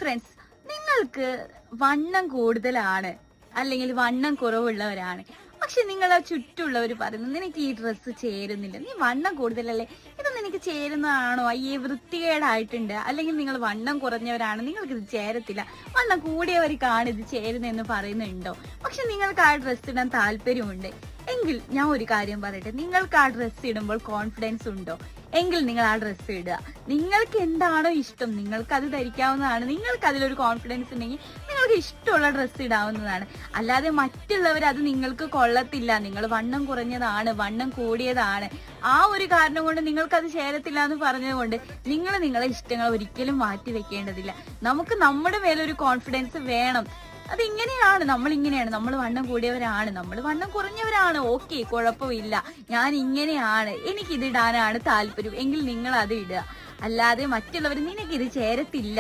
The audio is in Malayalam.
ഫ്രണ്ട്സ്, നിങ്ങൾക്ക് വണ്ണം കൂടുതലാണ് അല്ലെങ്കിൽ വണ്ണം കുറവുള്ളവരാണ്, പക്ഷെ നിങ്ങളെ ചുറ്റുമുള്ളവർ പറയുന്നു നിനക്ക് ഈ ഡ്രസ്സ് ചേരുന്നില്ല, നീ വണ്ണം കൂടുതലല്ലേ, ഇത് നിനക്ക് ചേരുന്നതാണോ, അയ്യേ വൃത്തികേടായിട്ടുണ്ട്, അല്ലെങ്കിൽ നിങ്ങൾ വണ്ണം കുറഞ്ഞവരാണ്, നിങ്ങൾക്ക് ഇത് ചേരത്തില്ല, വണ്ണം കൂടിയവർക്കാണ് ഇത് ചേരുന്നതെന്ന് പറയുന്നുണ്ടോ? പക്ഷെ നിങ്ങൾക്ക് ആ ഡ്രസ്സ് ഇടാൻ താല്പര്യമുണ്ട് എങ്കിൽ ഞാൻ ഒരു കാര്യം പറയട്ടെ, നിങ്ങൾക്ക് ആ ഡ്രസ്സ് ഇടുമ്പോൾ കോൺഫിഡൻസ് ഉണ്ടോ എങ്കിൽ നിങ്ങൾ ആ ഡ്രസ്സ് ഇടുക. നിങ്ങൾക്ക് എന്താണോ ഇഷ്ടം നിങ്ങൾക്ക് അത് ധരിക്കാവുന്നതാണ്. നിങ്ങൾക്ക് അതിലൊരു കോൺഫിഡൻസ് ഉണ്ടെങ്കിൽ നിങ്ങൾക്ക് ഇഷ്ടമുള്ള ഡ്രസ്സ് ഇടാവുന്നതാണ്. അല്ലാതെ മറ്റുള്ളവർ അത് നിങ്ങൾക്ക് കൊള്ളത്തില്ല, നിങ്ങൾ വണ്ണം കുറഞ്ഞതാണ്, വണ്ണം കൂടിയതാണ്, ആ ഒരു കാരണം കൊണ്ട് നിങ്ങൾക്ക് അത് ചേരത്തില്ല എന്ന് പറഞ്ഞതുകൊണ്ട് നിങ്ങൾ നിങ്ങളെ ഇഷ്ടങ്ങൾ ഒരിക്കലും മാറ്റി വെക്കേണ്ടതില്ല. നമുക്ക് നമ്മുടെ മേലൊരു കോൺഫിഡൻസ് വേണം. അതിങ്ങനെയാണ്, നമ്മൾ വണ്ണം കൂടിയവരാണ്, നമ്മൾ വണ്ണം കുറഞ്ഞവരാണ്, ഓക്കെ, കുഴപ്പമില്ല, ഞാൻ ഇങ്ങനെയാണ്, എനിക്കിതിടാനാണ് താല്പര്യം എങ്കിൽ നിങ്ങൾ അത് ഇടുക. അല്ലാതെ മറ്റുള്ളവർ നിനക്കിത് ചേരത്തില്ല